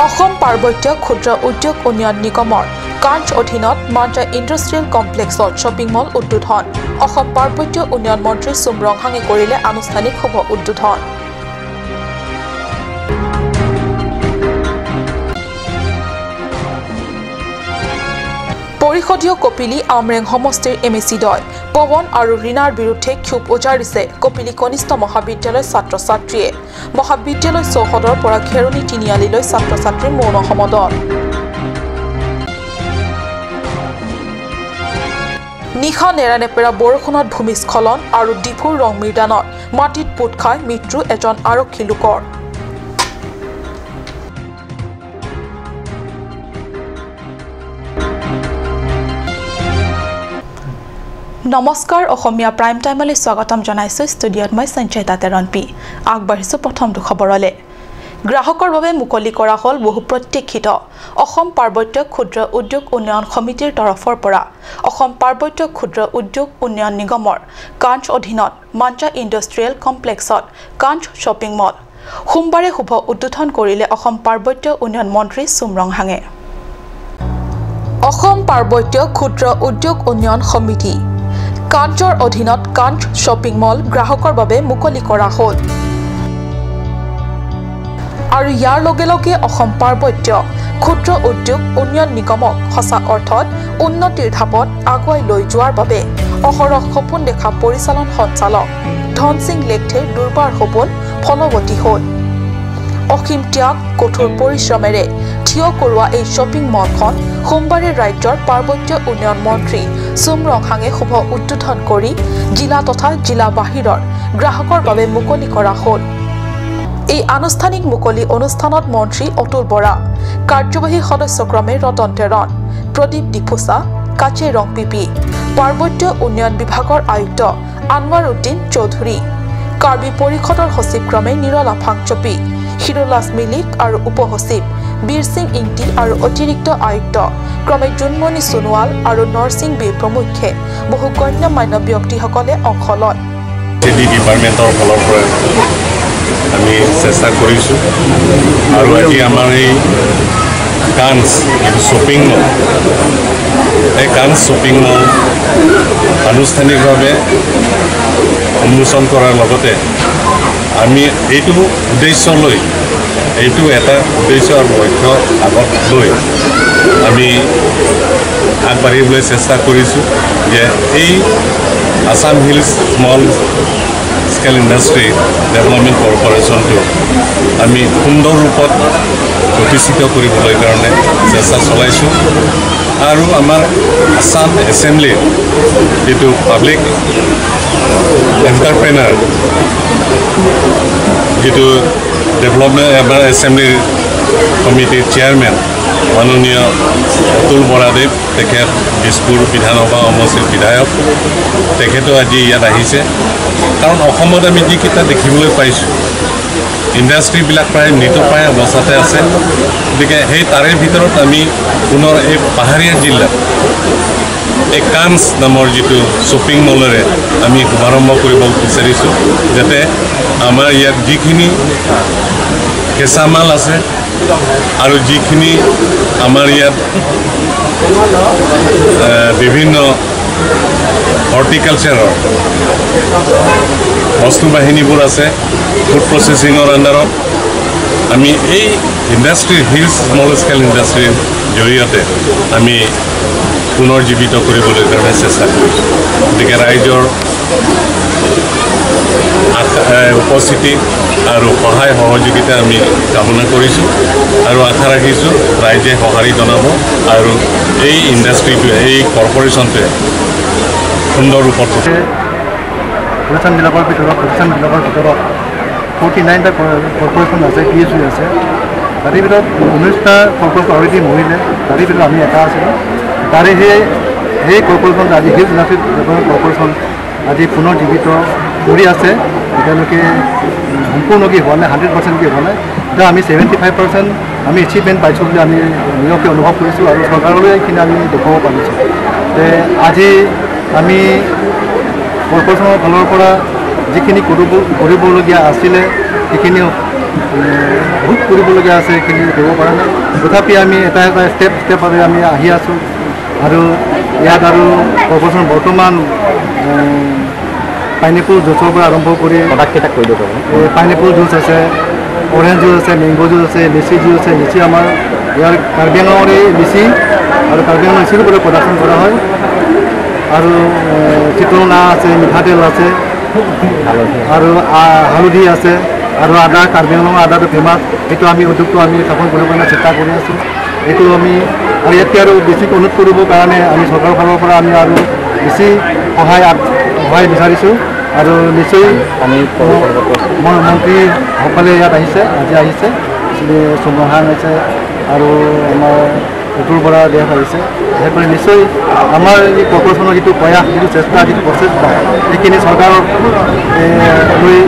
অসম পাৰ্বত্য ক্ষুদ্ৰ উদ্যোগ উন্নয়ন নিগমৰ কাঞ্চ অধীনত মাঞ্জা ইণ্ডাষ্ট্ৰিয়েল কমপ্লেক্সত শ্বপিং মল উদ্বোধন অসম পাৰ্বত্য উন্নয়ন মন্ত্ৰী সুমৰং হাঙে কৰিলে আনুষ্ঠানিক শুভ উদ্বোধন পৰিষদীয় কপিলি আমৰেং সমষ্টিৰ এমএসি দল পৱন আৰু ৰীনাৰ বিৰুদ্ধে ক্ষোভ উজাৰিছে কপিলি কনিষ্ঠ মহাবিদ্যালয়ৰ ছাত্ৰ-ছাত্ৰীয়ে মহাবিদ্যালয় চৌহদৰ পৰা খেৰণী তিনিআলিলৈ ছাত্ৰ-ছাত্ৰীৰ মৌন সমদল নিশা নেৰানেপেৰা বৰষুণত ভূমিস্খলন আৰু ডিফুৰ ৰং মৃদানত মাটিত পোত খাই মৃত্যু এজন আৰক্ষী লোকৰ নমস্কাৰ অসমীয়া প্ৰাইম টাইমলৈ স্বাগতম জনাইছো ষ্টুডিঅত মই সঞ্চয়তা তেৰণপি আগবাঢ়িছো প্ৰথম খবৰলে গ্ৰাহকৰ বাবে মুকলি কৰা হল বহু প্ৰত্যক্ষিত অসম পাৰ্বত্য ক্ষুদ্ৰ উদ্যোগ উন্নয়ন সমিতিৰ তৰফৰ পৰা অসম পাৰ্বত্য ক্ষুদ্ৰ উদ্যোগ উন্নয়ন নিগমৰ কাঞ্চ অধীনত মাঞ্জা ইণ্ডাষ্ট্ৰিয়েল কমপ্লেক্সত কাঞ্চ শ্বপিং মল সোমবাৰে শুভ উদ্বোধন কৰিলে অসম পাৰ্বত্য উন্নয়ন মন্ত্ৰী সুমৰং হাঙে অসম পাৰ্বত্য ক্ষুদ্ৰ উদ্যোগ উন্নয়ন সমিতি কাঞ্চৰ অধীনত কাঞ্চ শ্বপিং মল গ্ৰাহকৰ বাবে মুকলি কৰা হল আৰু ইয়াৰ লগে লগে অসম পাৰ্বত্য ক্ষুদ্ৰ উদ্যোগ উন্নয়ন নিগমক সঁচা অৰ্থত উন্নতিৰ ধাপত আগুৱাই লৈ যোৱাৰ বাবে অহৰহ সপোন দেখা পৰিচালন সঞ্চালক ধন সিং লেখথেৰ দুৰ্বাৰ সপোন ফলৱতী হ'ল অসীম ত্যাগ কঠোৰ পৰিশ্ৰমেৰে থিয় কৰোৱা এই শ্বপিং মলখন সোমবাৰে ৰাজ্যৰ পাৰ্বত্য উন্নয়ন মন্ত্ৰী সুমৰং হাঙে শুভ উদ্বোধন কৰি জিলা তথা জিলা বাহিৰৰ গ্ৰাহকৰ বাবে মুকলি কৰা হ'ল এই আনুষ্ঠানিক মুকলি অনুষ্ঠানত মন্ত্ৰী অতুল বৰা কাৰ্যবাহী সদস্যক্ৰমে ৰতন তেৰণ প্ৰদীপ ডিফুচা কাচে ৰং পিপি পাৰ্বত্য উন্নয়ন বিভাগৰ আয়ুক্ত আনৱাৰ উদ্দিন চৌধুৰী কাৰ্বি পৰিষদৰ সচিবক্ৰমে নিৰলা ফাংচপি হিৰুলাস মিলিক আৰু উপসচিব বীৰ সিং ইংটি আৰু অতিৰিক্ত আয়ুক্ত ক্ৰমে জুনমণি সোণোৱাল আৰু নৰসিং বীৰ প্ৰমুখ্যে বহু গণ্যমান্য ব্যক্তিসকলে অংশ লয় ডিপাৰ্টমেণ্টৰ ফালৰ পৰা আমি চেষ্টা কৰিছোঁ আৰু আজি আমাৰ এই কাঞ্চ শ্বপিং মল এই কাঞ্চ শ্বপিং মল আনুষ্ঠানিকভাৱে উন্মোচন কৰাৰ লগতে আমি এইটো উদ্দেশ্য লৈ এইটো এটা উদ্দেশ্য আৰু লক্ষ্য আগত লৈ আমি আগবাঢ়িবলৈ চেষ্টা কৰিছোঁ যে এই Assam hills small scale industry development কৰ্পৰেশ্যনটো আমি সুন্দৰ ৰূপত প্ৰতিষ্ঠিত কৰিবলৈ কাৰণে চেষ্টা চলাইছোঁ আৰু আমাৰ আছাম এছেম্বলিৰ যিটো পাব্লিক এণ্টাৰপ্ৰেনাৰ যিটো ডেভেলপমেণ্ট এবাৰ এছেম্বলিৰ কমিটিৰ চেয়াৰমেন মাননীয় অতুল বৰাদেৱ তেখেত দিছপুৰ বিধানসভা সমষ্টিৰ বিধায়ক তেখেতো আজি ইয়াত আহিছে কাৰণ অসমত আমি যিকেইটা দেখিবলৈ পাইছোঁ ইণ্ডাষ্ট্ৰীবিলাক প্ৰায় মৃতপ্ৰায় অৱস্থাতে আছে গতিকে সেই তাৰে ভিতৰত আমি পুনৰ এই পাহাৰীয়া জিলাত এই কাঞ্চ নামৰ যিটো শ্বপিং মলেৰে আমি শুভাৰম্ভ কৰিব বিচাৰিছোঁ যাতে আমাৰ ইয়াত যিখিনি কেঁচা মাল আছে আৰু যিখিনি আমাৰ ইয়াত বিভিন্ন হৰ্টিকালচাৰৰ বস্তু বাহিনীবোৰ আছে ফুড প্ৰচেছিঙৰ আণ্ডাৰত আমি এই ইণ্ডাষ্ট্ৰীৰ হিলছ স্মল স্কেল ইণ্ডাষ্ট্ৰীৰ জৰিয়তে আমি পুনৰ জীৱিত কৰিবলৈ কাৰণে চেষ্টা কৰিছোঁ গতিকে ৰাইজৰ উপস্থিতি আৰু সহায় সহযোগিতা আমি কামনা কৰিছোঁ আৰু আশা ৰাখিছোঁ ৰাইজে সঁহাৰি জনাব আৰু এই ইণ্ডাষ্ট্ৰীটোৱে এই কৰ্পৰেশ্যনটোৱে সুন্দৰ ৰূপত প্ৰতিষ্ঠানবিলাকৰ ভিতৰত 49টা কৰ্পৰেশ্যন আছে PSU আছে তাৰে ভিতৰত 19টা কৰ্পৰেশ্যন অলৰেডি মৰিলে তাৰে ভিতৰত আমি এটা আছিলোঁ তাৰে সেই কৰ্পৰেশ্যন আজি হিলছ ইণ্ডাষ্ট্ৰী ডেভেলপমেণ্ট কৰ্পৰেশ্যন আজি পুনৰ জীৱিত কৰি আছে এতিয়ালৈকে সম্পূৰ্ণকৈ হোৱা নাই 100%কৈ হোৱা নাই এতিয়া আমি 75% আমি এচিভমেণ্ট পাইছোঁ বুলি আমি নিজকে অনুভৱ কৰিছোঁ আৰু চৰকাৰলৈ এইখিনি আমি দেখুৱাব পাৰিছোঁ যে আজি আমি কৰ্পৰেশ্যনৰ ফালৰ পৰা যিখিনি কৰিবলগীয়া আছিলে সেইখিনি বহুত কৰিবলগীয়া আছে, এইখিনি কৰিব পৰা নাই। তথাপি আমি এটা ষ্টেপ আমি আহি আছোঁ। আৰু ইয়াত আৰু কৰ্পৰেশ্যন বৰ্তমান পাইনএপল জুচৰ পৰা আৰম্ভ কৰি প্ৰডাক্টকেইটা কৈ দিব পাৰিব। পাইনএপল জুচ আছে, অৰেঞ্জ জুচ আছে, মেংগ' জুচ আছে, লিচি জুচ আছে। লিচি আমাৰ ইয়াৰ কাৰ্বি আংলঙৰ এই লিচি আৰু কাৰ্বি আংলং লিচিৰ পৰা প্ৰডাকশ্যন কৰা হয়। আৰু চিত্ৰনা আছে, মিঠাতেল আছে, আৰু হালধি আছে, আৰু আদা। কাৰ্বি আংলঙৰ আদাটো ফেমাছ। সেইটো আমি উদ্যোগটো আমি স্থাপন কৰিব কাৰণে চেষ্টা কৰি আছোঁ। এইটো আমি আৰু ইয়াতকৈ আৰু বেছি উন্নত কৰিবৰ কাৰণে আমি চৰকাৰৰ ফালৰ পৰা আমি আৰু বেছি সহায় বিচাৰিছোঁ। আৰু নিশ্চয় মন্ত্ৰীসকলে ইয়াত আহিছে, আজি আহিছে, চুমহান আহিছে আৰু আমাৰ উত্তৰ পৰা দেশ আহিছে। সেইকাৰণে নিশ্চয় আমাৰ এই কৰ্পৰেশ্যনৰ যিটো প্ৰয়াস, যিটো চেষ্টা, যিটো প্ৰচেষ্টা, সেইখিনি চৰকাৰক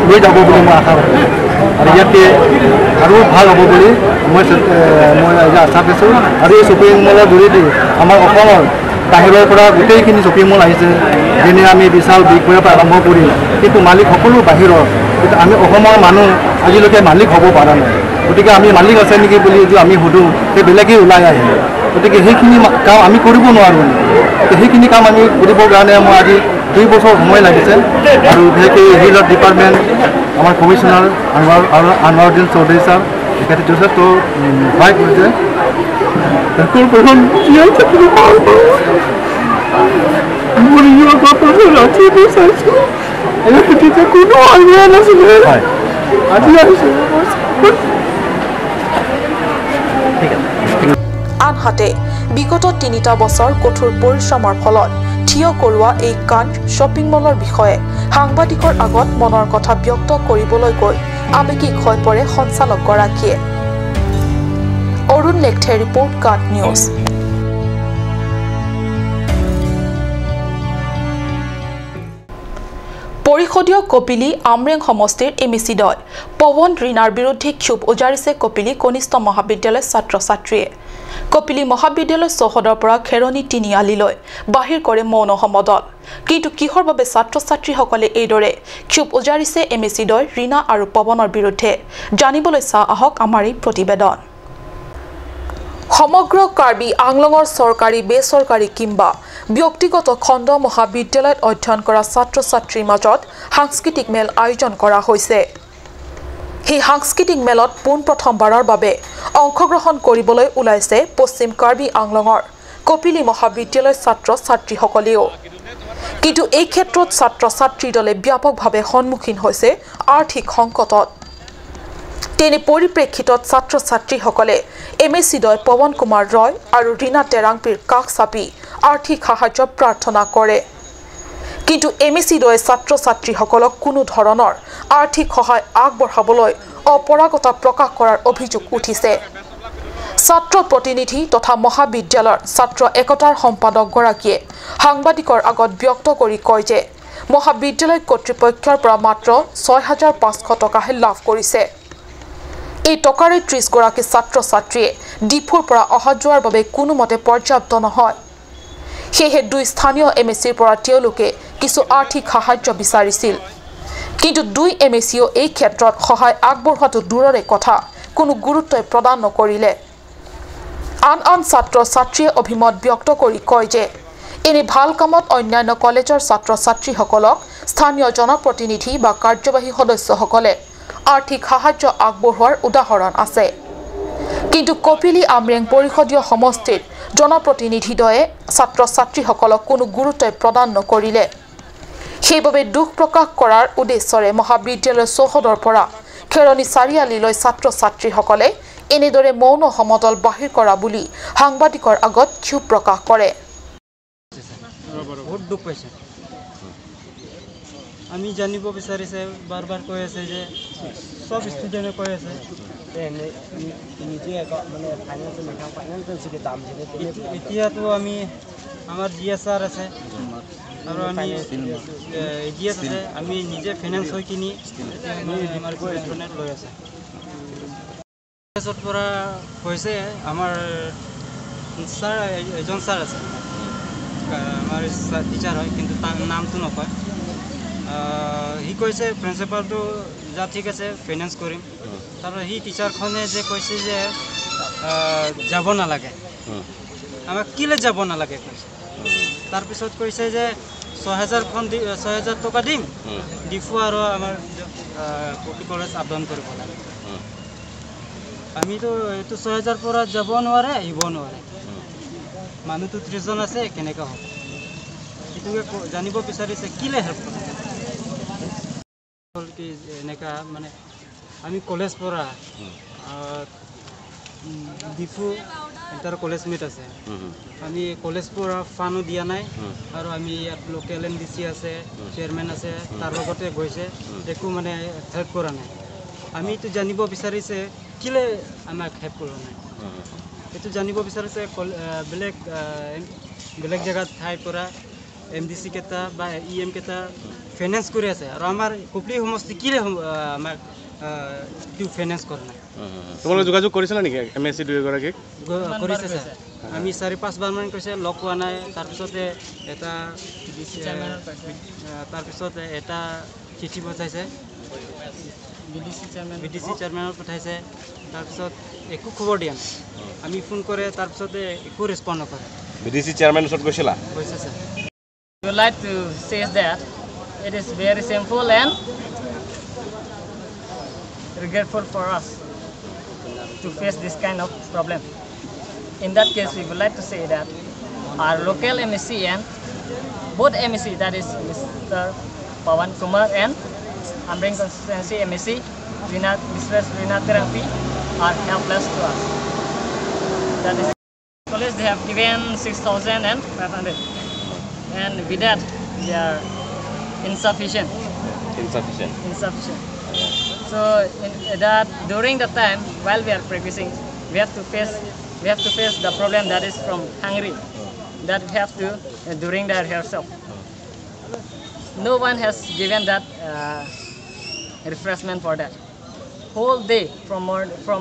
লৈ যাব বুলি মই আশা ৰাখোঁ। আৰু ইয়াতে আৰু ভাল হ'ব বুলি মই আশা কৰিছোঁ। আৰু এই শ্বপিং মলৰ জৰিয়তে আমাৰ অসমৰ বাহিৰৰ পৰা গোটেইখিনি শ্বপিং মল আহিছে, যেনে আমি বিশাল বিগবজাৰৰ পৰা আৰম্ভ কৰি, কিন্তু মালিক সকলো বাহিৰৰ। কিন্তু আমি অসমৰ মানুহ আজিলৈকে মালিক হ'ব পৰা নাই। গতিকে আমি মালিক আছে নেকি বুলি যদি আমি সোধোঁ, সেই বেলেগেই ওলাই আহে। গতিকে সেইখিনি কাম আমি কৰিব নোৱাৰোঁ। সেইখিনি কাম আমি কৰিবৰ কাৰণে মই আজি 2 বছৰ সময় লাগিছে। আৰু বিশেষকৈ ৰিলৰ ডিপাৰ্টমেণ্ট আমাৰ কমিশ্যনাৰ আনৱাৰুদ্দিন চৌধুৰী ছাৰ, তেখেতে যথেষ্ট সহায় কৰিছে। আনহাতে বিগত 3টা বছৰ কঠোৰ পৰিশ্ৰমৰ ফলত থিয় কৰোৱা এই কাণ্ড শ্বপিং মলৰ বিষয়ে সাংবাদিকৰ আগত মনৰ কথা ব্যক্ত কৰিবলৈ গৈ আৱেগিক হৈ পৰে সঞ্চালকগৰাকীয়ে। অৰুণ লেখথে ৰিপৰ্ট, কাণ্ড নিউজ। পৰিষদীয় কপিলী আমৰেং সমষ্টিৰ এমএচি দল পৱন ৰীণাৰ বিৰুদ্ধে ক্ষোভ উজাৰিছে কপিলী কনিষ্ঠ মহাবিদ্যালয়ৰ ছাত্ৰ ছাত্ৰীয়ে। কপিলী মহাবিদ্যালয় চৌহদৰ পৰা খেৰণী তিনিআলিলৈ বাহিৰ কৰে মৌন সমদল। কিন্তু কিহৰ বাবে ছাত্ৰ ছাত্ৰীসকলে এইদৰে ক্ষোভ উজাৰিছে এমএচি দল ৰীণা আৰু পৱনৰ বিৰুদ্ধে, জানিবলৈ চাওঁ আহক আমাৰ এই প্ৰতিবেদন। সমগ্ৰ কাৰ্বি আংলঙৰ চৰকাৰী, বেচৰকাৰী কিংবা ব্যক্তিগত খণ্ড মহাবিদ্যালয়ত অধ্যয়ন কৰা ছাত্ৰ ছাত্ৰীৰ মাজত সাংস্কৃতিক মেল আয়োজন কৰা হৈছে। সেই সাংস্কৃতিক মেলত পোনপ্ৰথমবাৰৰ বাবে অংশগ্ৰহণ কৰিবলৈ ওলাইছে পশ্চিম কাৰ্বি আংলঙৰ কপিলী মহাবিদ্যালয়ৰ ছাত্ৰ ছাত্ৰীসকলেও। কিন্তু এই ক্ষেত্ৰত ছাত্ৰ ছাত্ৰীৰ দলে ব্যাপকভাৱে সন্মুখীন হৈছে আৰ্থিক সংকটত। তেনে পৰিপ্ৰেক্ষিতত ছাত্ৰ ছাত্ৰীসকলে এমএচি দল পৱন কুমাৰ ৰয় আৰু ৰীণা টেৰাংপীৰ কাষ চাপি আৰ্থিক সাহায্য প্ৰাৰ্থনা কৰে। কিন্তু এমএচি দলে ছাত্ৰ ছাত্ৰীসকলক কোনো ধৰণৰ আৰ্থিক সহায় আগবঢ়াবলৈ অপৰাগতা প্ৰকাশ কৰাৰ অভিযোগ উঠিছে। ছাত্ৰ প্ৰতিনিধি তথা মহাবিদ্যালয়ৰ ছাত্ৰ একতাৰ সম্পাদকগৰাকীয়ে সাংবাদিকৰ আগত ব্যক্ত কৰি কয় যে মহাবিদ্যালয় কৰ্তৃপক্ষৰ পৰা মাত্ৰ 6,500 টকাহে লাভ কৰিছে। এই টকাৰে 30 গৰাকী ছাত্ৰ ছাত্ৰীয়ে ডিফুৰ পৰা অহা যোৱাৰ বাবে কোনোমতে পৰ্যাপ্ত নহয়। সেয়েহে 2 স্থানীয় এমএচিৰ পৰা তেওঁলোকে কিছু আৰ্থিক সাহায্য বিচাৰিছিল। কিন্তু 2 এমএচিও এই ক্ষেত্ৰত সহায় আগবঢ়োৱাটো দূৰৰে কথা, কোনো গুৰুত্বই প্ৰদান নকৰিলে। আন ছাত্ৰ ছাত্ৰীয়ে অভিমত ব্যক্ত কৰি কয় যে এনে ভাল কামত অন্যান্য কলেজৰ ছাত্ৰ ছাত্ৰীসকলক স্থানীয় জনপ্ৰতিনিধি বা কাৰ্যবাহী সদস্যসকলে আৰ্থিক সাহায্য আগবঢ়োৱাৰ উদাহৰণ আছে। কিন্তু কপিলী আমৰেং পৰিষদীয় সমষ্টিৰ জনপ্ৰতিনিধিদ্বয়ে ছাত্ৰ ছাত্ৰীসকলক কোনো গুৰুত্বই প্ৰদান নকৰিলে। সেইবাবে দুখ প্ৰকাশ কৰাৰ উদ্দেশ্যৰে মহাবিদ্যালয়ৰ চৌহদৰ পৰা খেৰণী চাৰিআলিলৈ ছাত্ৰ ছাত্ৰীসকলে এনেদৰে মৌন সমদল বাহিৰ কৰা বুলি সাংবাদিকৰ আগত ক্ষোভ প্ৰকাশ কৰে। বহুত দুখ পাইছে। আমি জানিব বিচাৰিছে, বাৰ কৈ আছে যে সব ষ্টুডেণ্টে কৈ আছে এতিয়াতো আমি আমাৰ জিএছআৰ আছে আৰু আমি এডিএছ আছে, আমি নিজে ফাইনেন্স হৈ কিনি আমাৰ ষ্টুডেণ্ট লৈ আছে। পৰা কৈছে আমাৰ ছাৰ, এজন ছাৰ আছে, আমাৰ টিচাৰ হয়, কিন্তু তাৰ নামটো নকয়। সি কৈছে প্ৰিন্সিপালটো যা ঠিক আছে ফাইনেন্স কৰিম, আৰু সেই টিচাৰখনে যে কৈছে যে যাব নালাগে আমাক কেলে যাব নালাগে কৈছে তাৰপিছত কৈছে যে 6,000 টকা দিম ডিফু আৰু আমাৰ কপি কলেজ আপডাউন কৰিব লাগে আমিতো এইটো 6,000 পৰা যাব নোৱাৰে আহিব নোৱাৰে মানুহটো 30 জন আছে কেনেকৈ হ'ব এইটোকে জানিব বিচাৰিছে কিলে হেল্প কৰে কি এনেকা মানে আমি কলেজ পৰা ডিফু ইণ্টাৰ কলেজ মিট আছে আমি কলেজ পৰা ফানো দিয়া নাই আৰু আমি ইয়াত লোকেল MDC আছে চেয়াৰমেন আছে তাৰ লগতে গৈছে একো মানে হেল্প কৰা নাই আমি এইটো জানিব বিচাৰিছে কিলে আমাক হেল্প কৰা নাই এইটো জানিব বিচাৰিছে বেলেগ জেগাত ঠাই পৰা MDC কেইটা বা EM কেইটা ফাইনেন্স কৰি আছে আৰু আমাৰ কুপলি সমষ্টি কিলে আমাক ফাইনেন্স কৰা নাই তোমালোকে যোগাযোগ কৰিছিলা নেকি MSC দুইগৰাকীক কৰিছে স্যাৰ আমি 4-5 বাৰ মান কৈছে লগ পোৱা নাই তাৰপিছতে এটা চিঠি পঠাইছে BDC চেয়াৰমেনত পঠাইছে তাৰপিছত একো খবৰ দিয়া নাই আমি ফোন কৰে তাৰপিছতে একো ৰেছপন্ড নকৰে BDC চেয়াৰমেন ওচৰত গৈছিলা কৈছে sir We would like to say that it is very simple and regretful for us to face this kind of problem. In that case, we would like to say that our local MEC and both MEC, that is Mr. Pawan Kumar and Amring Constituency MEC, Mr. Rina Terampi, are helpless to us. That is, college they have given 6,500. And with that, they are insufficient. So that during the time while we are practicing, we have to face the problem that is from Hungary. That we have to during the rehearsal. No one has given that refreshment for that. Whole day from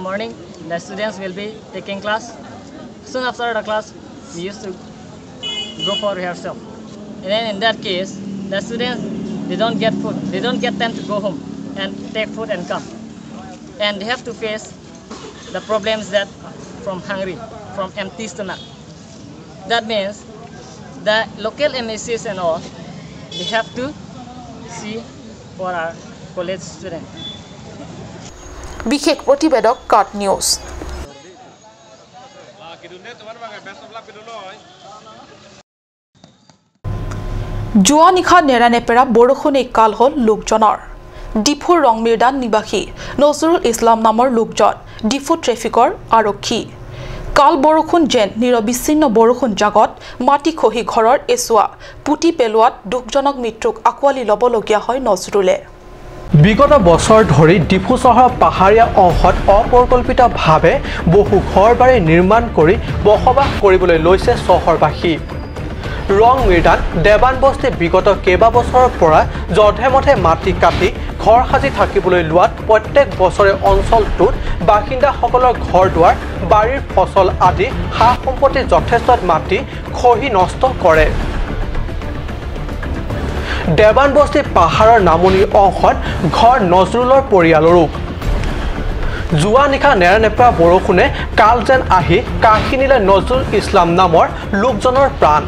morning, the students will be taking class. Soon after the class, we used to go for rehearsal. And then in that case, the students, they don't get food. They don't get time to go home and take food and come. And they have to face the problems that from hungry, from empty stomach. That means the local MSCs and all, they have to see for our college students. বিশেষ প্ৰতিবেদক কাট news যোৱা নিশা নেৰানেপেৰা বৰষুণে কাল হ'ল লোকজনৰ ডিফুৰ ৰংমিৰদান নিবাসী নজৰুল ইছলাম নামৰ লোকজন ডিফু ট্ৰেফিকৰ আৰক্ষী কাল বৰষুণ যেন নিৰবিচ্ছিন্ন বৰষুণ জাগত মাটি খহি ঘৰৰ এছুৱা পুতি পেলোৱাত দুখজনক মৃত্যুক আকোৱালি ল'বলগীয়া হয় নজৰুলে বিগত বছৰ ধৰি ডিফু চহৰৰ পাহাৰীয়া অংশত অপৰিকল্পিতভাৱে বহু ঘৰ-বাৰী নিৰ্মাণ কৰি বসবাস কৰিবলৈ লৈছে চহৰবাসী ৰং মিৰ্দান দেৱান বস্তি বিগত কেইবা বছৰৰ পৰা জধে-মধে মাটি কাটি ঘৰ সাজি থাকিবলৈ লোৱাত প্ৰত্যেক বছৰে অঞ্চলটোত বাসিন্দাসকলৰ ঘৰ-দুৱাৰ বাৰীৰ ফচল আদি সা সম্পত্তি যথেষ্ট মাটি খহি নষ্ট কৰে দেৱান বস্তি পাহাৰৰ নামনিৰ অংশত ঘৰ নজৰুলৰ পৰিয়ালৰো যোৱা নিশা নেৰানেপেৰা বৰষুণে কাল যেন আহি কাঢ়ি নিলে নজৰুল ইছলাম নামৰ লোকজনৰ প্ৰাণ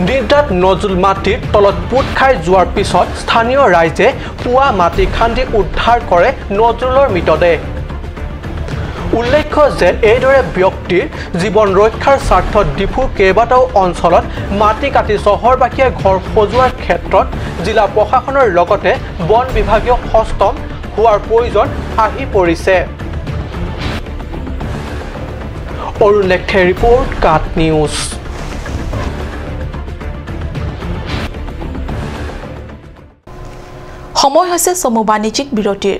নিৰ্দাত নজৰুল মাটিৰ তলত পুত খাই যোৱাৰ পিছত স্থানীয় ৰাইজে পুৱা মাটি খান্দি উদ্ধাৰ কৰে নজৰুলৰ মৃতদেহ উল্লেখ্য যে এইদৰে ব্যক্তিৰ জীৱন ৰক্ষাৰ স্বাৰ্থত ডিফুৰ কেইবাটাও অঞ্চলত মাটি কাটি চহৰবাসীয়ে ঘৰ সজোৱাৰ ক্ষেত্ৰত জিলা প্ৰশাসনৰ লগতে বন বিভাগীয় হস্তম হোৱাৰ প্ৰয়োজন আহি পৰিছে অৰুণ লেখে ৰিপৰ্ট কাট নিউজ সময় হৈছে চমু বাণিজ্যিক বিৰতিৰ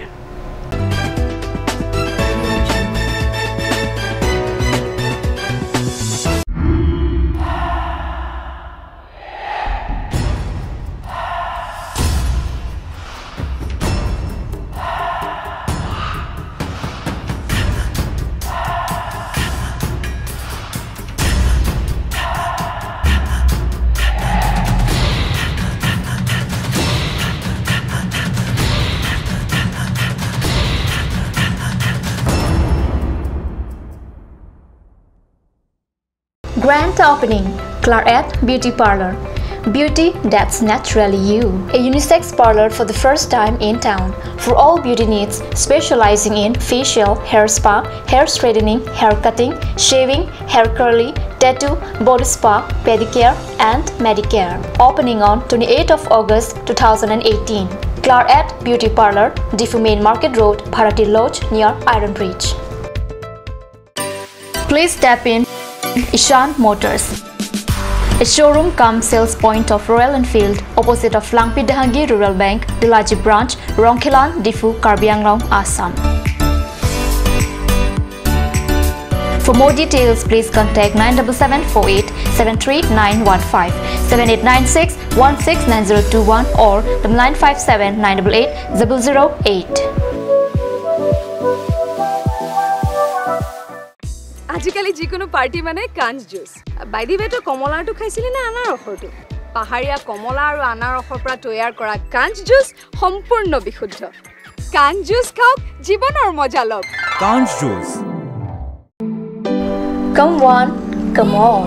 Grand opening, Claret Beauty Parlor. Beauty that's naturally you. A unisex parlor for the first time in town. For all beauty needs, specializing in facial, hair spa, hair straightening, hair cutting, shaving, hair curly, tattoo, body spa, pedicure, and medicare. Opening on 28th of August 2018. Claret Beauty Parlor, Diffu Main Market Road, Bharati Lodge near Iron Bridge. Please step in Ishan Motors. A showroom cum sales point of Royal Enfield, opposite of Langpi Dahangi Rural Bank, Dilaji Branch, Rongkhelan, Diffu, Karbi Anglong, Assam. For more details, please contact 97748 73915, 7896 169021 or 957 988 008. আজিকালি যিকোনো party মানে কাঞ্জ juice বাইদি বেটো কমলাটো খাইছিলি না আনাৰ ৰসটো পাহাৰীয়া কমলা আৰু আনাৰ ৰসৰ পৰা তৈয়াৰ কৰা কাঞ্জ জুচ সম্পূৰ্ণ বিশুদ্ধ কাঞ্জ জুচ খাওক জীৱনৰ মজা লওক কাঞ্জ juice Come one, come all.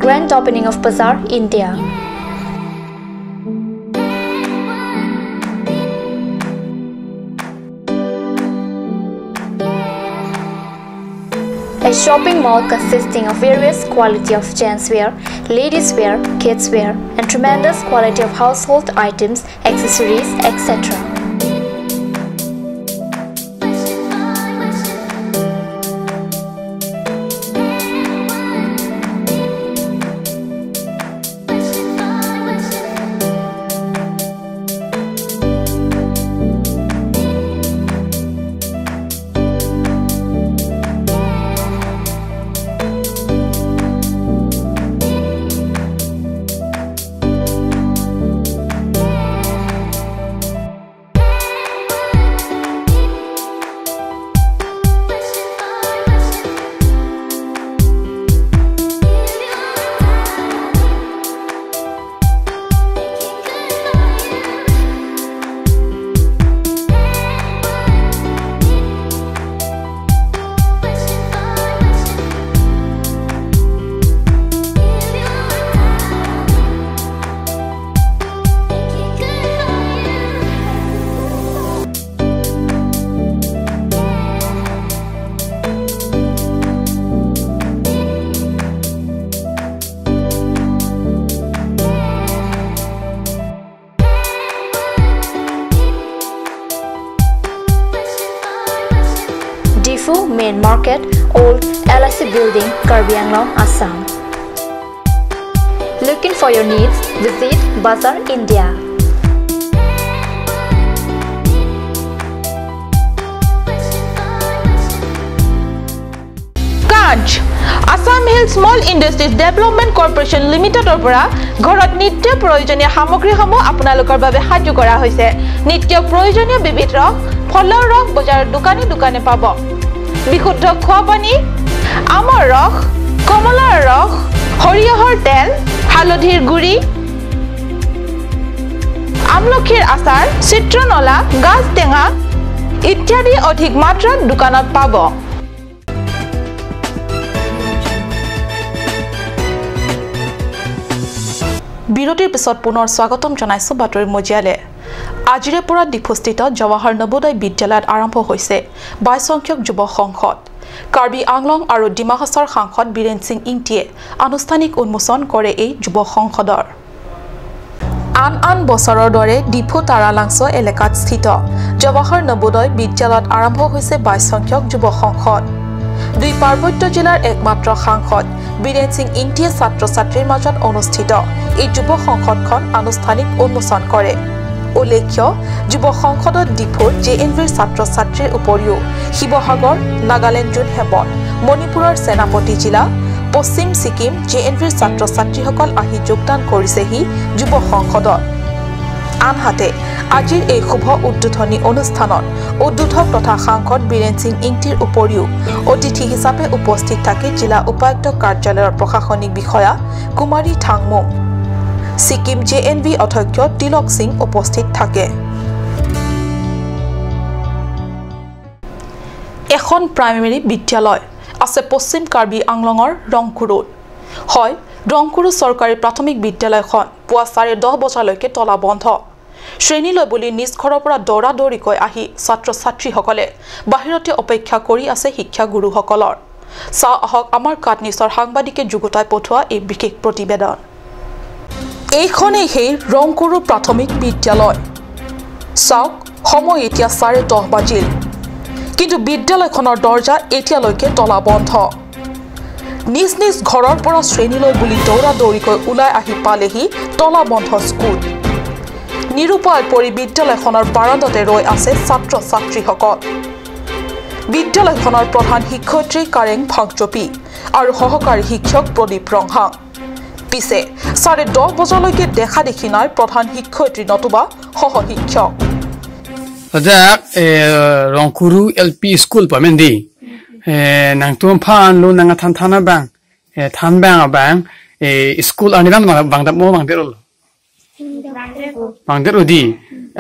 Grand opening of Bazaar, India. A shopping mall consisting of various quality of gents wear, ladies wear, kids wear, and tremendous quality of household items, accessories, etc. Diffu Main Market, Old LIC Building, Karbi Anglong, Assam. Looking for your needs? Visit Bazaar, India. কাঞ্জ Assam hill small industries development corporation লিমিটেডৰ পৰা ঘৰত নিত্য প্ৰয়োজনীয় সামগ্ৰীসমূহ আপোনালোকৰ বাবে সাজু কৰা হৈছে নিত্য প্ৰয়োজনীয় বিবিধ ৰস ফলৰ ৰস বজাৰৰ দোকানে দোকানে পাব বিশুদ্ধ খোৱা পানী আমৰ ৰস কমলাৰ ৰস সৰিয়হৰ তেল হালধিৰ গুড়ি আমলখিৰ আচাৰ চিত্ৰনলা গাজ টেঙা ইত্যাদি অধিক মাত্ৰাত দোকানত পাব বিৰতিৰ পিছত পুনৰ স্বাগতম জনাইছো বাতৰি মজিয়ালে আজিৰে পৰা ডিফুস্থিত জৱাহৰ নবোদয় বিদ্যালয়ত আৰম্ভ হৈছে 22 সংখ্যক যুৱ সংসদ কাৰ্বি আংলং আৰু ডিমা হাছাওৰ সাংসদ বীৰেন সিং ইংটিয়ে আনুষ্ঠানিক উন্মোচন কৰে এই যুৱ সংসদৰ আন বছৰৰ দৰে ডিফু তাৰালাংছ এলেকাত স্থিত জৱাহৰ নবোদয় বিদ্যালয়ত আৰম্ভ হৈছে 22 সংখ্যক যুৱ সংসদ দুই পাৰ্বত্য জিলাৰ একমাত্ৰ সাংসদ বীৰেন সিং ইংটিয়ে ছাত্ৰ-ছাত্ৰীৰ মাজত অনুষ্ঠিত এই যুৱ সংসদখন আনুষ্ঠানিক উন্মোচন কৰে উল্লেখ্য যুৱ সংসদত ডিফুৰ জেএনভিৰ ছাত্ৰ-ছাত্ৰীৰ উপৰিও শিৱসাগৰ নাগালেণ্ড জোন হেমন মণিপুৰৰ সেনাপতি জিলা পশ্চিম ছিকিম জেএনভিৰ ছাত্ৰ-ছাত্ৰীসকল আহি যোগদান কৰিছেহি যুৱ সংসদত আনহাতে আজিৰ এই শুভ উদ্বোধনী অনুষ্ঠানত উদ্বোধক তথা সাংসদ বীৰেন সিং ইংটিৰ উপৰিও অতিথি হিচাপে উপস্থিত থাকে জিলা উপায়ুক্ত কাৰ্যালয়ৰ প্ৰশাসনিক বিষয়া কুমাৰী থাংমুং ছিকিম জেএনভি অধ্যক্ষ তিলক সিং উপস্থিত থাকে এখন প্ৰাইমেৰী বিদ্যালয় আছে পশ্চিম কাৰ্বি আংলঙৰ ৰংকুৰুত হয় ৰংকুৰু চৰকাৰী প্ৰাথমিক বিদ্যালয়খন পুৱা 10:30 বজালৈকে তলা বন্ধ শ্ৰেণীলৈ বুলি নিজ ঘৰৰ পৰা দৌৰা-দৌৰিকৈ আহি ছাত্ৰ-ছাত্ৰীসকলে বাহিৰতে অপেক্ষা কৰি আছে শিক্ষাগুৰুসকলৰ চাহ আহক আমাৰ কাটনিছৰ সাংবাদিকে যুগুতাই পঠোৱা এই বিশেষ প্ৰতিবেদন এইখনেই সেই ৰংকুৰু প্ৰাথমিক বিদ্যালয় চাওক সময় এতিয়া 10:30 বাজিল কিন্তু বিদ্যালয়খনৰ দৰ্জা এতিয়ালৈকে তলা বন্ধ নিজ নিজ ঘৰৰ পৰা শ্ৰেণীলৈ বুলি দৌৰা-দৌৰিকৈ ওলাই আহি পালেহি তলা বন্ধ স্কুল নিৰুপায় পৰি বিদ্যালয়খনৰ বাৰাণ্ডাতে ৰৈ আছে ছাত্ৰ-ছাত্ৰীসকল বিদ্যালয়খনৰ প্ৰধান শিক্ষয়িত্ৰী কাৰেং ফাংচপি আৰু সহকাৰী শিক্ষক প্ৰদীপ ৰংহাং পিছে 10:30 বজালৈকে দেখা দেখি নাই প্ৰধান শিক্ষয়িত্ৰী নতুবা সহ শিক্ষক Ajak Rongkuru LP School pamendi nang tum phan lu nang thana bang than bang school ani bang da mo bang derul bang derudi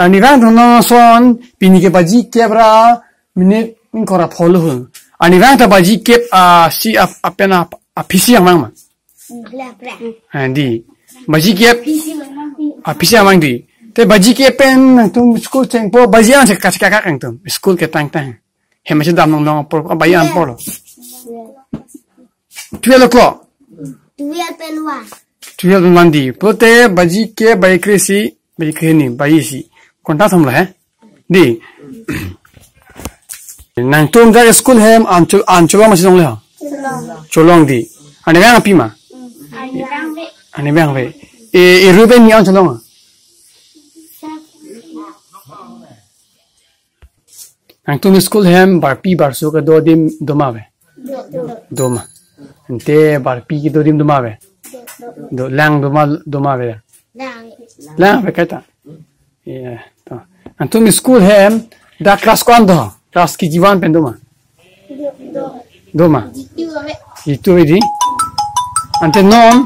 ani bang no son pini ke baji kebra minute min kora pholu hu ani bang ta baji kep si apena apisi amang ma andi baji kep apisi amang di te baji ke pen tum school cheng po bajian se ka kang tum school ke tang he ma se dam nong por bayan por 12 o'clock 12 pen di pote baji ke bai krisi bai kreni bai si konta tham la he di nang tum ja school hem an chulo ma se dong le ha cholong di ani bang api ma ani bang ve e ruben ni an cholong Ang tum school hem barpi barso ka do dim domave doma ante barpi ki do dim domave do lang domave lang ve kata to ang tum school hem da class kwando class ki jiwan pen doma itu idi ante non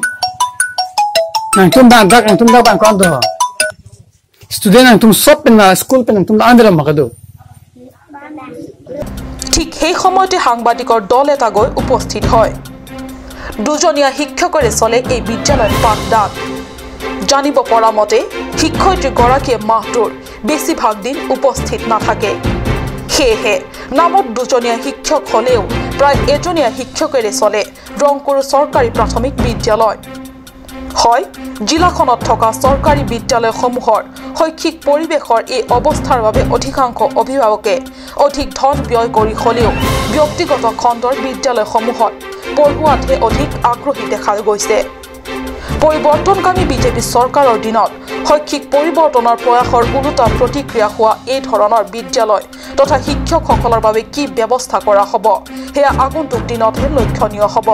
ang tum da bang kwando student ang tum sop pen na school pen ang tum andra makado ঠিক সেই সময়তে সাংবাদিকৰ দল এটা গৈ উপস্থিত হয় দুজনীয়া শিক্ষকৰে চলে এই বিদ্যালয়ৰ পাঠদান জানিব পৰা মতে শিক্ষয়িত্ৰী গৰাকীয়ে মাহটোৰ বেছিভাগ দিন উপস্থিত নাথাকে সেয়েহে নামত দুজনীয়া শিক্ষক হলেও প্ৰায় এজনীয়া শিক্ষকৰে চলে ৰংকুৰু চৰকাৰী প্ৰাথমিক বিদ্যালয় হয় জিলাখনত থকা চৰকাৰী বিদ্যালয়সমূহৰ শৈক্ষিক পৰিৱেশৰ এই অৱস্থাৰ বাবে অধিকাংশ অভিভাৱকে অধিক ধন ব্যয় কৰি হলেও ব্যক্তিগত খণ্ডৰ বিদ্যালয়সমূহত পঢ়ুৱাতহে অধিক আগ্ৰহী দেখা গৈছে পৰিৱৰ্তনকামী বিজেপি চৰকাৰৰ দিনত শৈক্ষিক পৰিৱৰ্তনৰ প্ৰয়াসৰ উলটা প্ৰতিক্ৰিয়া হোৱা এই ধৰণৰ বিদ্যালয় তথা শিক্ষকসকলৰ বাবে কি ব্যৱস্থা কৰা হ'ব হেয়া আগন্তুক দিনতহে লক্ষণীয় হ'ব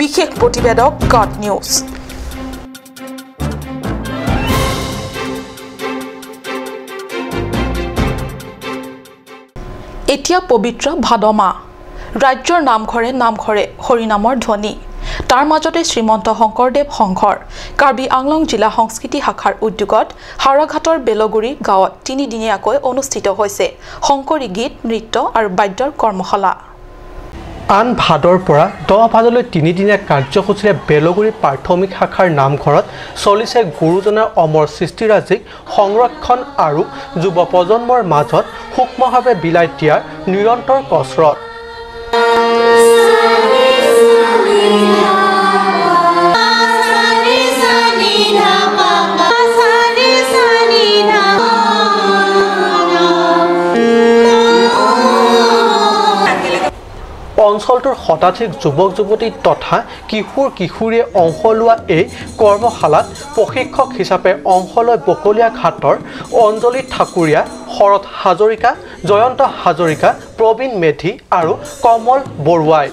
বিশেষ প্ৰতিবেদক কাট নিউজ এতিয়া পবিত্ৰ ভাদমা ৰাজ্যৰ নামঘৰে হৰিনামৰ ধ্বনি তাৰ মাজতে শ্ৰীমন্ত শংকৰদেৱ সংঘৰ কাৰ্বি আংলং জিলা সংস্কৃতি শাখাৰ উদ্যোগত হাৰাঘাটৰ বেলগুৰি গাঁৱত 3 দিনীয়াকৈ অনুষ্ঠিত হৈছে শংকৰী গীত নৃত্য আৰু বাদ্যৰ কৰ্মশালা আন ভাদৰ পৰা 10 ভাদলৈ 3 দিনীয়া কাৰ্যসূচীৰে বেলগুৰি প্ৰাথমিক শাখাৰ নামঘৰত চলিছে গুৰুজনাৰ অমৰ সৃষ্টিৰাজিক সংৰক্ষণ আৰু যুৱ প্ৰজন্মৰ মাজত সূক্ষ্মভাৱে বিলাই দিয়াৰ নিৰন্তৰ কচৰৎ অঞ্চলটোৰ শতাধিক যুৱক যুৱতী তথা কিশোৰীয়ে অংশ লোৱা এই কৰ্মশালাত প্ৰশিক্ষক হিচাপে অংশ লৈ বকলীয়া ঘাটৰ অঞ্জলি ঠাকুৰীয়া শৰৎ হাজৰিকা জয়ন্ত হাজৰিকা প্ৰবীণ মেধি আৰু কমল বৰুৱাই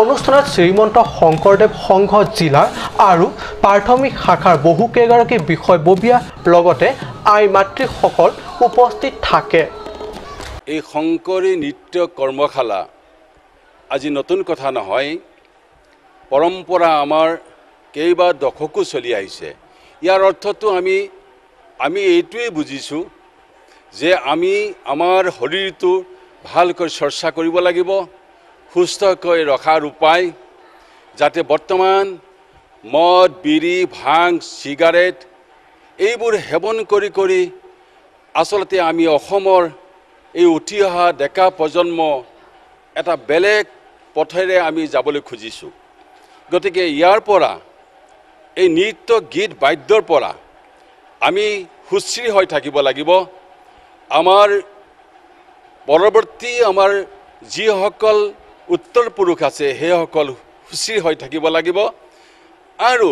অনুষ্ঠানত শ্ৰীমন্ত শংকৰদেৱ সংঘ জিলা আৰু প্ৰাথমিক শাখাৰ বহুকেইগৰাকী বিষয়ববীয়া লগতে আই মাতৃসকল উপস্থিত থাকে এই শংকৰী নৃত্য কৰ্মশালা আজি নতুন কথা নহয় পৰম্পৰা আমাৰ কেইবা দশকো চলি আহিছে ইয়াৰ অৰ্থটো আমি এইটোৱে বুজিছো যে আমি আমাৰ শৰীৰটো ভালকৈ চৰ্চা কৰিব লাগিব সুস্থকৈ ৰখাৰ উপায় যাতে বৰ্তমান মদ বিড়ি ভাং সিগাৰেট এইবোৰ সেৱন কৰি আসলতে আমি অসমৰ এই উঠি অহা ডেকা প্ৰজন্ম এটা বেলেগ পথেৰে আমি যাবলৈ খুজিছো গতিকে ইয়াৰ পৰা এই নৃত্য গীত বাদ্যৰ পৰা আমি সুস্থিৰ হৈ থাকিব লাগিব আমাৰ পৰৱৰ্তী আমাৰ যিসকল উত্তৰ পুৰুষ আছে সেইসকল সুস্থিৰ হৈ থাকিব লাগিব আৰু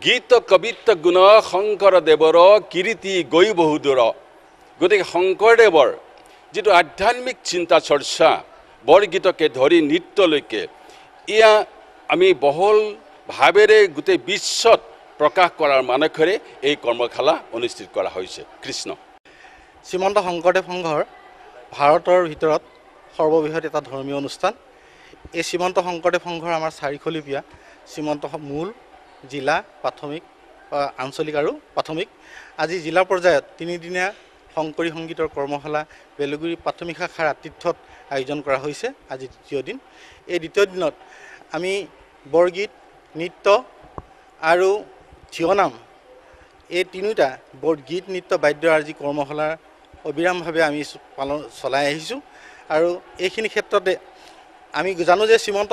গীত কবিত্ব গুণ শংকৰদেৱৰ কীৰ্তি গৈ বহুদূৰ গতিকে শংকৰদেৱৰ যেটো আধ্যাত্মিক চিন্তা চৰ্চা বৰগীতকে ধৰি নৃত্যলৈকে ইয়া আমি বহল ভাবেৰে গোটেই বিশ্বত প্ৰকাশ কৰাৰ মানসেৰে এই কৰ্মশালা অনুষ্ঠিত কৰা হৈছে কৃষ্ণ শ্ৰীমন্ত শংকৰদেৱ সংঘৰ ভাৰতৰ ভিতৰত সৰ্ববৃহৎ এটা ধৰ্মীয় অনুষ্ঠান এই শ্ৰীমন্ত শংকৰদেৱ সংঘৰ আমাৰ চাৰিখলিপীয়া শ্ৰীমন্ত মূল জিলা প্ৰাথমিক আঞ্চলিক আৰু প্ৰাথমিক আজি জিলা পৰ্যায়ত তিনিদিনীয়া শংকৰী সংগীতৰ কৰ্মশালা বেলগুৰি প্ৰাথমিক শাখাৰ আতিথ্যত আয়োজন কৰা হৈছে আজি দ্বিতীয় দিন এই দ্বিতীয় দিনত আমি বৰগীত নৃত্য আৰু থিয়নাম এই তিনিটা গীত নৃত্য বাদ্য আৰু যি কৰ্মশালাৰ অবিৰামভাৱে আমি চলাই আহিছোঁ আৰু এইখিনি ক্ষেত্ৰতে আমি জানো যে শ্ৰীমন্ত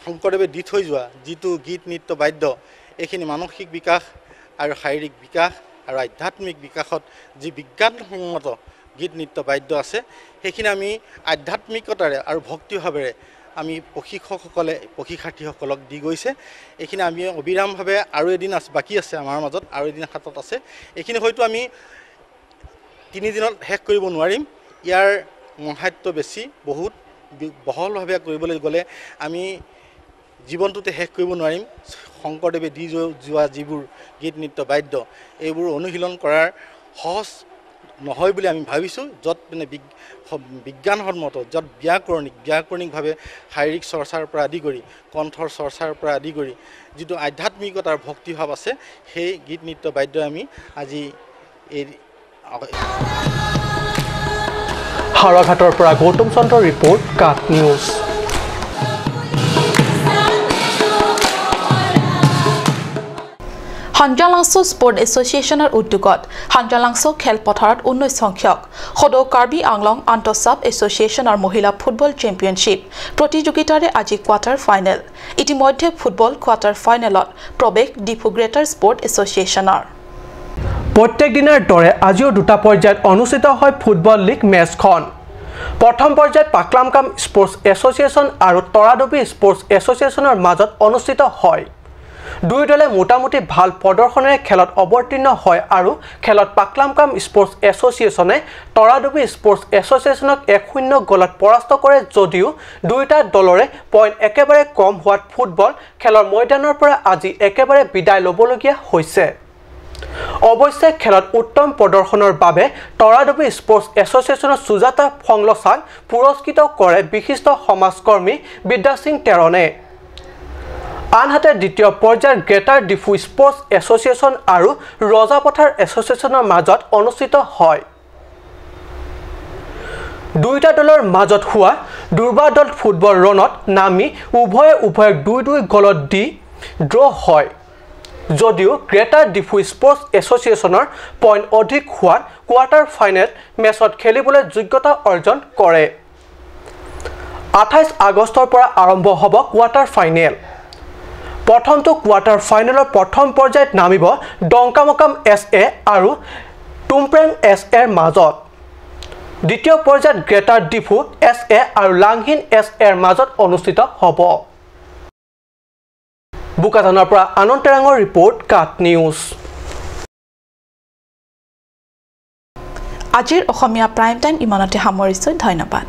শংকৰদেৱে দি থৈ যোৱা যিটো গীত নৃত্য বাদ্য এইখিনি মানসিক বিকাশ আৰু শাৰীৰিক বিকাশ আৰু আধ্যাত্মিক বিকাশত যি বিজ্ঞানসন্মত গীত নৃত্য বাদ্য আছে সেইখিনি আমি আধ্যাত্মিকতাৰে আৰু ভক্তিভাৱেৰে আমি প্ৰশিক্ষকসকলে প্ৰশিক্ষাৰ্থীসকলক দি গৈছে এইখিনি আমি অবিৰামভাৱে আৰু এদিন বাকী আছে আমাৰ মাজত আৰু এদিন হাতত আছে এইখিনি হয়তো আমি 3 দিনত শেষ কৰিব নোৱাৰিম ইয়াৰ মহাত্ম্য বেছি বহুত বহলভাৱে কৰিবলৈ গ'লে আমি জীৱনটোতে শেষ কৰিব নোৱাৰিম শংকৰদেৱে দি যোৱা যিবোৰ গীত নৃত্য বাদ্য এইবোৰ অনুশীলন কৰাৰ সহজ নহয় বুলি আমি ভাবিছোঁ য'ত মানে বিজ্ঞানসন্মত য'ত ব্যাকৰণিকভাৱে শাৰীৰিক চৰ্চাৰ পৰা আদি কৰি কণ্ঠৰ চৰ্চাৰ পৰা আদি কৰি যিটো আধ্যাত্মিকতাৰ ভক্তিভাৱ আছে সেই গীত নৃত্য বাদ্য আমি আজি এই হাৰাঘাটৰ পৰা গৌতম চন্দ্ৰৰ ৰিপৰ্ট কাট নিউজ হাঞ্জালাংছু স্পৰ্ট এছ'চিয়েশ্যনৰ উদ্যোগত হাঞ্জালাংছু খেলপথাৰত 19 সংখ্যক সদৌ কাৰ্বি আংলং আন্তঃচাব এছ'চিয়েশ্যনৰ মহিলা ফুটবল চেম্পিয়নশ্বিপ প্ৰতিযোগিতাৰে আজি কোৱাৰ্টাৰ ফাইনেল ইতিমধ্যে ফুটবল কোৱাৰ্টাৰ ফাইনেলত প্ৰৱেশ ডিফু গ্ৰেটাৰ স্পৰ্ট এছ'চিয়েশ্যনৰ প্ৰত্যেক দিনৰ দৰে আজিও দুটা পৰ্যায়ত অনুষ্ঠিত হয় ফুটবল লীগ মেচখন প্ৰথম পৰ্যায়ত পাকলামকাম স্পৰ্টছ এছ'চিয়েশ্যন আৰু তৰাডুবি স্পৰ্টছ এছ'চিয়েশ্যনৰ মাজত অনুষ্ঠিত হয় দুই দলে মোটামুটি ভাল প্ৰদৰ্শনেৰে খেলত অৱতীৰ্ণ হয় আৰু খেলত পাকলামকাম স্পৰ্টছ এছ'চিয়েশ্যনে তৰাডুবি স্পৰ্টছ এছ'চিয়েশ্যনক 1-0 গলত পৰাস্ত কৰে যদিও দুইটা দলৰে পইণ্ট একেবাৰে কম হোৱাত ফুটবল খেলৰ ময়দানৰ পৰা আজি একেবাৰে বিদায় ল'বলগীয়া হৈছে অৱশ্যে খেলত উত্তম প্ৰদৰ্শনৰ বাবে তৰাডুবি স্পৰ্টছ এছ'চিয়েশ্যনৰ সুজাতা ফংলচাক পুৰস্কৃত কৰে বিশিষ্ট সমাজকৰ্মী বিদ্যা সিং তেৰণে আনহাতে দ্বিতীয় পৰ্যায়ৰ গ্ৰেটাৰ ডিফু স্পৰ্টছ এছ'চিয়েশ্যন আৰু ৰজাপথাৰ এছ'চিয়েশ্যনৰ মাজত অনুষ্ঠিত হয় দুইটা দলৰ মাজত হোৱা দুৰ্বাদল ফুটবল ৰণত নামি উভয়ক 2-2 গলত দি ড্ৰ হয় যদিও গ্ৰেটাৰ ডিফু স্পৰ্টছ এছ'চিয়েশ্যনৰ পইণ্ট অধিক হোৱাত কোৱাৰ্টাৰ ফাইনেল মেচত খেলিবলৈ যোগ্যতা অৰ্জন কৰে 28 আগষ্টৰ পৰা আৰম্ভ হ'ব কোৱাৰ্টাৰ ফাইনেল প্ৰথমটো কোৱাৰ্টাৰ ফাইনেলৰ প্ৰথম পৰ্যায়ত নামিব ডংকামকাম SA আৰু টুমপ্ৰেং SA মাজত দ্বিতীয় পৰ্যায়ত গ্ৰেটাৰ ডিফু SA আৰু লাংহিন SA মাজত অনুষ্ঠিত হ'ব বুকাজানৰ পৰা আনন্দ তেৰাঙৰ ৰিপৰ্ট কাট নিউজ আজিৰ অসমীয়া প্ৰাইম টাইম ইমানতে সামৰিছোঁ ধন্যবাদ